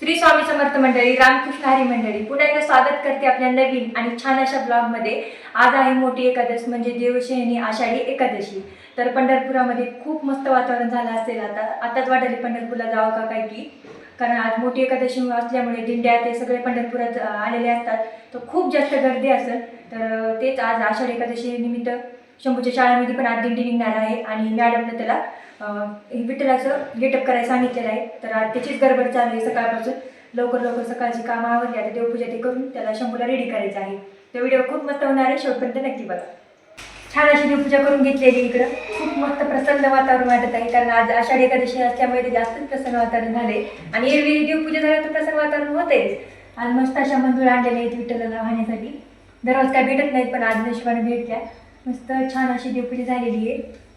श्री स्वामी समर्थ मंडळी, रामकृष्ण हरी मंडळी, पुन्हा एकदा स्वागत करते आपल्या नवीन आणि छान अशा ब्लॉगमध्ये। आज आहे मोठी एकादश म्हणजे देवशयनी आषाढी एकादशी। तर पंढरपुरामध्ये खूप मस्त वातावरण झालं असेल। आताच वाटले पंढरपूरला जावं का काय की, कारण आज मोठी एकादशी असल्यामुळे दिंड्या ते सगळे पंढरपुरात आलेले असतात, तर खूप जास्त गर्दी असेल। तर तेच आज आषाढी एकादशी निमित्त शंभूच्या शाळेमध्ये पण आज दिंडी निघणार आहे आणि मॅडमने त्याला विठ्ठलाचं गेटअप करायला सांगितलेलं आहे। तर आज त्याचीच गडबड चालू आहे सकाळपासून। लवकर सकाळची कामं आवरली, आता देवपूजा ते करून त्याला शंभूला रेडी करायचं आहे। तो व्हिडिओ खूप मस्त होणार आहे, शेवटपर्यंत नक्की बघा। छान अशी देवपूजा करून घेतलेली इकडं खूप मस्त प्रसन्न वातावरण वाटत आहे, कारण आज आषाढी एकादशी असल्यामुळे जास्तच प्रसन्न वातावरण झाले। आणि एरवी देवपूजा झालं तर प्रसन्न वातावरण होतेच। आज मस्त अशा मंजुळ आणलेल्या आहेत विठ्ठलाला वाहण्यासाठी। दररोज काय भेटत नाहीत, पण आज नशिबाने भेटल्या। मस्त छान अशी देवपूजा झालेली आहे।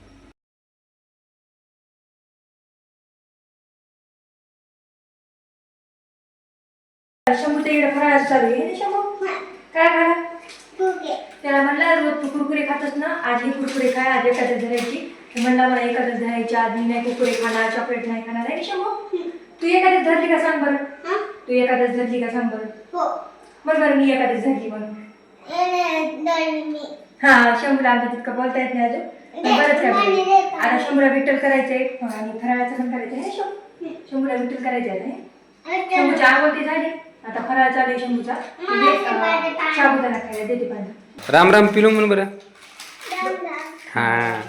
शंभूच्या इकडे फराळ चालू आहे। शंभू काय खाला? त्याला म्हणला रोज तू कुरकुरे खातस ना, आज ही कुरकुरे खाय, आज एकादश धरायची। म्हणला मला एकादश धरायची, आज मी नाही कुरकुरे खाणार, चॉकलेट नाही खाणार आहे। शंभू तू एकादश धरली का सांग बरं? तू एकादश धरली का सांग बरं? बरं मी एकादश धरली म्हणून। हा, शंभूला आमच्या तितकं बोलता येत नाही अजून, बरंच काय आता शंभूला विठ्ठल करायचंय आणि फराळाचं पण करायचं आहे। शंभूला विठ्ठल करायचं आहे। शंभूची आंघोळ झाली, आता फराळ चालू आहे शंभूचा। साबुदाणा खायला देते पाणी। राम राम पिलू म्हणून बरं। हा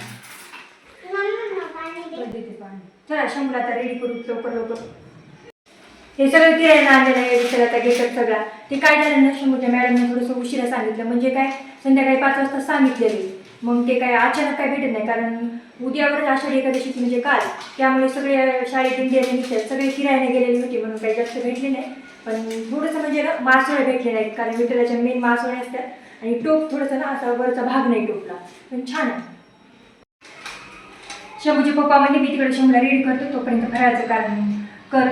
देते पाणी। चला शंभूला आता रेडी करू लवकर। हे सगळं किरायला आणलेलं आहे विठ्ठलाचा गेटअप सगळा। ते काय झालं ना, शंभूच्या मॅडमने थोडंसं उशिरा सांगितलं, म्हणजे काय संध्याकाळी 5 वाजता सांगितलेले। मग ते काय अचानक काय भेटत नाही, कारण उद्यावरच आषाढी एकादशी म्हणजे काल, त्यामुळे सगळे शाळेत दिंड्याने निघतात, सगळे किरायने गेलेले होते म्हणून काही जास्त भेटले नाही। पण थोडंसं म्हणजे ना मासोळे भेटले नाहीत, कारण विठ्ठलाच्या मेन मासोळे असतात आणि टोप थोडंसं ना असा वरचा भाग नाही टोपला, पण छान आहे। शंभूचे पप्पा म्हणजे मी तिकडे शंभूला रेडी करतो, तोपर्यंत फराळाचं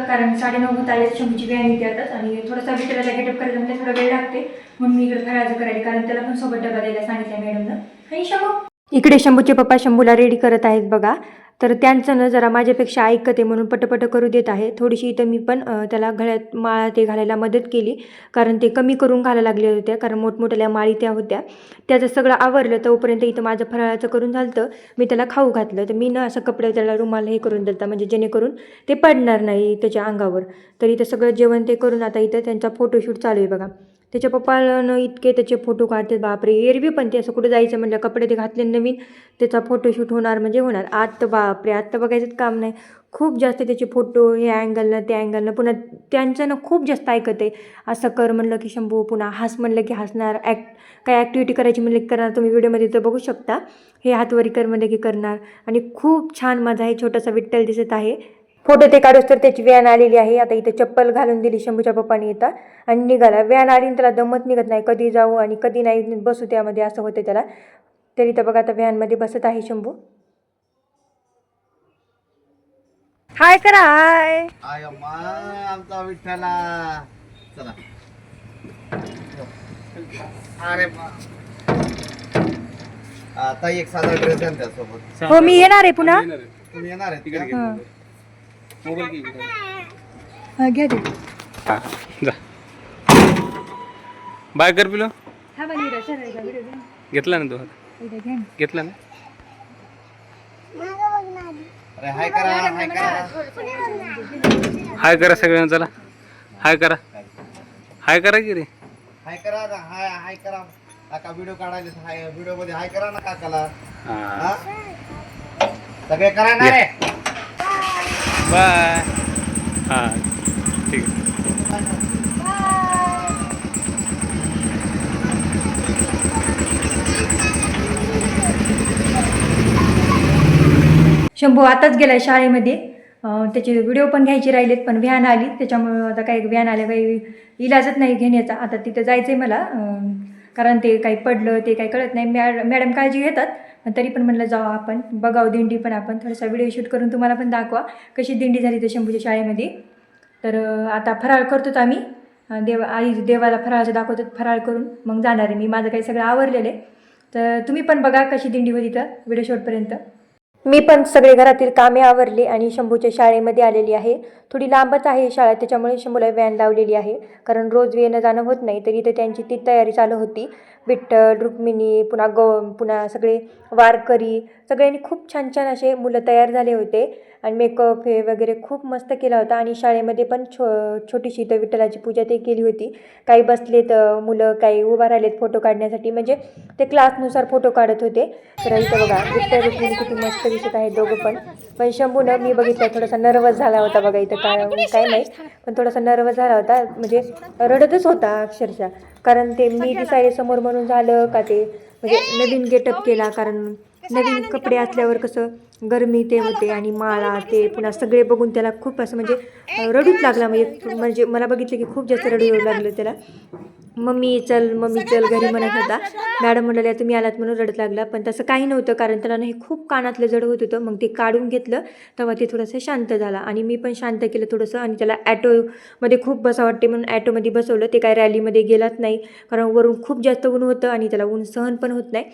कारण 9:30 होत आले, शंभूची व्यान येते आताच। आणि थोडासा विठ्ठलाचा गेटअप करायला म्हणजे थोडा वेळ लागते, म्हणून मी इकडे फराळाचं करायला, कारण त्याला पण सोबत डबा द्यायला सांगितलं मॅडमनं। आणि शंभू इकडे शंभूचे पप्पा शंभूला रेडी करत आहेत बघा। तर त्यांचं ना जरा माझ्यापेक्षा ऐकते म्हणून पटपट करू देत आहे। थोडीशी इथं मी पण त्याला गळ्यात माळा ते घालायला मदत केली, कारण ते कमी करून घालायला लागल्या होत्या, कारण मोठमोठ्या माळी त्या होत्या। त्याचं सगळं आवरलं तोपर्यंत इथं माझं फराळाचं करून झालं, मी त्याला खाऊ घातलं। तर मी ना असं कपडे त्याला रुमाल हे करून दिलं, म्हणजे जेणेकरून ते पडणार नाही त्याच्या अंगावर। तर इथं सगळं जेवण ते करून आता इथं त्यांचा फोटोशूट चालू आहे बघा। त्याच्या पप्पानं इतके त्याचे फोटो काढतात बापरे। एरवी पण ते असं कुठं जायचं म्हणलं, कपडे ते घातले नवीन, त्याचा फोटोशूट होणार म्हणजे होणार। आत्ता बापरे, आत्ता बघायचंच काम नाही, खूप जास्त त्याचे फोटो हे अँगलनं त्या अँगलनं। पुन्हा त्यांचं ना खूप जास्त ऐकत आहे, असं कर म्हणलं की शंभू, पुन्हा हस म्हणलं की हसणार, काय ॲक्टिव्हिटी करायची म्हणलं की करणार। तुम्ही व्हिडिओमध्ये तर बघू शकता, हे हातवरी कर म्हणलं की करणार। आणि खूप छान माझा हे छोटासा विठ्ठल दिसत आहे। फोटो ते काढूस तर त्याची व्यान आलेली आहे। आता इथं चप्पल घालून दिली शंभूच्या पप्पाने येतात आणि निघाला। व्यान आली त्याला दमत निघत नाही, कधी जाऊ आणि कधी नाही बसू त्यामध्ये, असं होतं त्याला। तरी तर बघा आता व्हॅनमध्ये बसत आहे शंभू। हाय करा, हाय आमचा विठ्ठला। चला अरे आता एक साधा ड्रेस आहे त्यासोबत। हो मी येणार आहे पुन्हा। तुम्ही येणार आहे तिकडे? घ्या ते। जा बाय कर पिलो। हा बनी सरळ व्हिडिओ घेतला ना तू? घेतला ना? अरे हाय करा, हाय करा, हाय करा सगळ्यांना, चला हाय करा, हाय करा की रे, हाय करा ना, हाय हाय करा। काका व्हिडिओ काढायला, हाय व्हिडिओ मध्ये हाय करा ना काकाला। हा सगळे करा ना रे। बाय। हा ठीक आहे। शंभू आताच गेलाय शाळेमध्ये, त्याचे व्हिडिओ पण घ्यायचे राहिलेत, पण व्हॅन आली त्याच्यामुळं आता काही व्हॅन आल्या काही इलाजच नाही घेण्याचा। आता तिथं जायचं आहे मला, कारण ते काही पडलं ते काही कळत नाही। मॅडम काळजी घेतात, पण तरी पण म्हणलं जाऊ आपण, बघावं दिंडी पण, आपण थोडासा व्हिडिओ शूट करून तुम्हाला पण दाखवा कशी दिंडी झाली तर शंभूच्या शाळेमध्ये। तर आता फराळ करतोच आम्ही, देवाला फराळाचं दाखवतो, फराळ करून मग जाणार आहे मी। माझं काही सगळं आवरलेलं आहे, तर तुम्ही पण बघा कशी दिंडी होती तर व्हिडिओ शॉटपर्यंत। मी पण सगळे घरातील कामे आवरली आणि शंभूच्या शाळेमध्ये आलेली आहे. थोडी लांबच आहे शाळा, त्याच्यामुळे शंभूला व्हॅन लावलेली आहे, कारण रोज येणं जाणं होत नाही. तरी इथं त्यांची ती तयारी चालू होती. विठ्ठल, रुक्मिणी, पुन्हा सगळे वारकरी, सगळ्यांनी खूप छान छान असे मुलं तयार झाले होते आणि मेकअप हे वगैरे खूप मस्त केला होता. आणि शाळेमध्ये पण छोटीशी इथं विठ्ठलाची पूजा ते केली होती. काही बसलेत मुलं, काही उभा राहिलेत फोटो काढण्यासाठी, म्हणजे ते क्लासनुसार फोटो काढत होते. तर इथं बघा विठ्ठल रुक्मिणी किती मस्त दिसत आहे दोघं पण शंभूनं मी बघितलं थोडासा नर्वस झाला होता बघा. इथं काय नाही, पण थोडासा नर्वस झाला होता, म्हणजे रडतच होता अक्षरशः. कारण ते मी दिसायला समोर म्हणून झालं का, ते म्हणजे नवीन गेटअप केला, कारण नवीन कपडे असल्यावर कसं गरमी ते होते आणि माळा ते पुन्हा सगळे बघून त्याला खूप असं म्हणजे रडूच लागला. म्हणजे मला बघितलं की खूप जास्त रडू येऊ लागलं त्याला. मम्मी चल घरी म्हणत होता. मॅडम म्हणाल्या तुम्ही आलात म्हणून रडत लागला, पण तसं काही नव्हतं, कारण त्याला हे खूप कानातलं जड होत होतं. मग ते काढून घेतलं तेव्हा ते थोडंसं शांत झाला आणि मी पण शांत केलं थोडंसं. आणि त्याला ॲटोमध्ये खूप बसा वाटते म्हणून ॲटोमध्ये बसवलं. ते काय रॅलीमध्ये गेलाच नाही, कारण वरून खूप जास्त ऊन होतं आणि त्याला ऊन सहन पण होत नाही.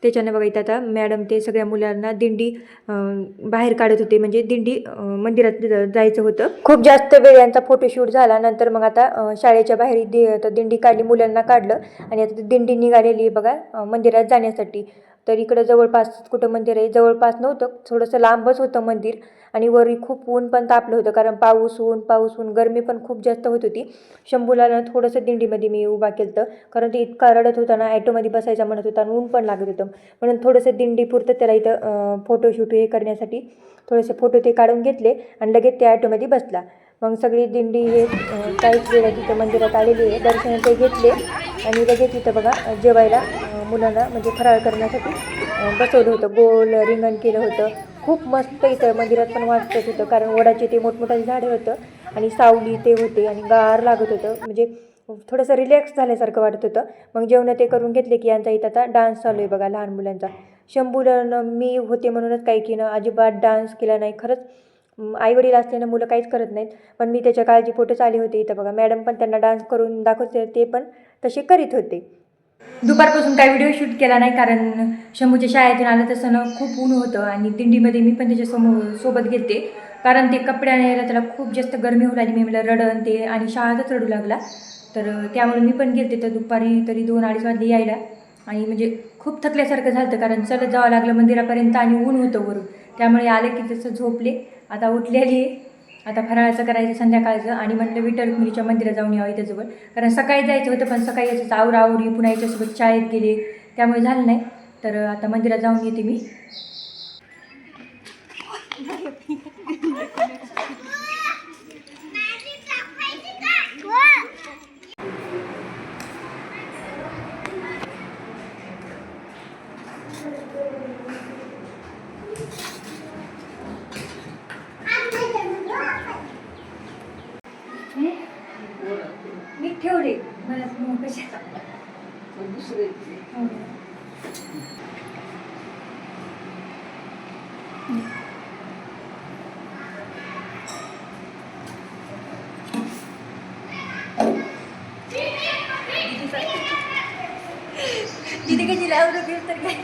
त्याच्यानं बघा इथं आता मॅडम ते सगळ्या मुलांना दिंडी बाहेर काढत होते, म्हणजे दिंडी मंदिरात जायचं होतं. खूप जास्त वेळ यांचा फोटोशूट झाला. नंतर मग आता शाळेच्या बाहेर दिंडी काढली, मुलांना काढलं आणि आता दिंडी निघालेली आहे बघा मंदिरात जाण्यासाठी. तर इकडं जवळपास कुठं मंदिर आहे, जवळपास नव्हतं, थोडंसं लांबच होतं मंदिर. आणि वरी खूप ऊन पण तापलं होतं, कारण पाऊस ऊन गरमी पण खूप जास्त होत होती. शंभूला ना थोडंसं दिंडीमध्ये मी उभा केलं होतं, कारण ते इतका रडत होता ना, ॲटोमध्ये बसायचा म्हणत होता आणि ऊन पण लागत होतं. म्हणून थोडंसं दिंडीपुरतं त्याला इथं फोटोशूट हे करण्यासाठी थोडेसे फोटो ते काढून घेतले आणि लगेच त्या ॲटोमध्ये बसला. मग सगळी दिंडी हे काहीच वेळा तिथं मंदिरात आलेली आहे. दर्शन ते घेतले आणि लगेच इथं बघा जेवायला मुलांना म्हणजे फराळ करण्यासाठी बसवलं होतं. गोल रिंगण केलं होतं. खूप मस्त इथं मंदिरात पण वाटत होतं, कारण वडाचे ते मोठमोठे झाडं होतं आणि सावली ते होते आणि गार लागत होतं, म्हणजे थोडंसं रिलॅक्स झाल्यासारखं वाटत होतं. मग जेवण ते करून घेतले की यांचा इथं आता डान्स चालू आहे बघा लहान मुलांचा. शंभूला मी होते म्हणूनच काही की अजिबात डान्स केला नाही. खरंच आईवडील असल्यानं मुलं काहीच करत नाहीत, पण मी त्याच्या काळजीपोटच आले होते इथं बघा. मॅडम पण त्यांना डान्स करून दाखवते, ते पण तसे करीत होते. दुपारपासून काही व्हिडिओ शूट केला नाही, कारण शंभूच्या शाळेतून आलं तसं ना खूप ऊन होतं आणि दिंडीमध्ये मी पण त्याच्या सोबत गेलते, कारण ते कपड्याने यायला त्याला खूप जास्त गरमी होऊ लागली. मी मला रडण ते आणि शाळेतच रडू लागला. तर त्यामुळे मी पण गेलते. तर दुपारी तरी 2-2:30 वाजले यायला आणि म्हणजे खूप थकल्यासारखं झालं, कारण चलत जावं लागलं मंदिरापर्यंत आणि ऊन होतं वरून. त्यामुळे आले की तसं झोपले. आता उठलेली आहे, आता फराळाचं करायचं संध्याकाळचं आणि म्हटलं विठ्ठल रुक्मिणीच्या मंदिरात जाऊन यावं इथंजवळ, कारण सकाळी जायचं होतं, पण सकाळी यायचं आवरावरी पुन्हा याच्यासोबत शाळेत गेले, त्यामुळे झालं नाही. तर आता मंदिरात जाऊन येते मी. मी ठेवले मला कशा तिथे कधी लावलं तर काय.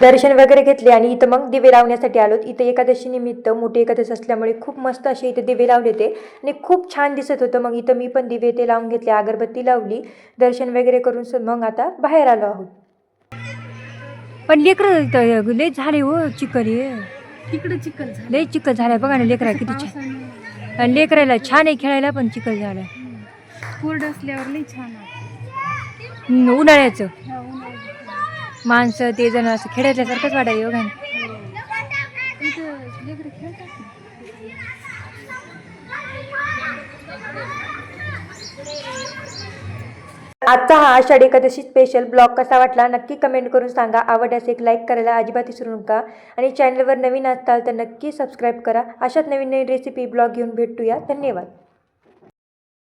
दर्शन वगैरे घेतले आणि इथं मग दिवे लावण्यासाठी आलो. इथं एकादशी निमित्त मोठी एकादशी असल्यामुळे खूप मस्त असे इथे दिवे लावले होते आणि खूप छान दिसत होतं. मग इथं मी पण दिवे ते लावून घेतले, अगरबत्ती लावली, दर्शन वगैरे करून मग आता बाहेर आलो आहोत. पण लेकरं लय झाले हो चिखल, तिकडे चिखल झालं. लय चिखल झालाय बघा ना. लेकरा किती छान, लेकरायला छान आहे खेळायला, पण चिखल झालाय. कोरड असल्यावर लई छान वाटतं. उन्हाळ्याचं हा, उन्हाळ्यात. माणसं ते जण असं खेळायच्यासारखंच वाटायला बघा. इथं लेकरं खेळतात ना. आजचा हा आषाढी एकादशी स्पेशल ब्लॉग कसा वाटला नक्की कमेंट करून सांगा. आवडल्यास एक लाईक करायला अजिबात विसरू नका आणि चॅनलवर नवीन असाल तर नक्की सबस्क्राईब करा. अशाच नवीन नवीन रेसिपी ब्लॉग घेऊन भेटूया. धन्यवाद.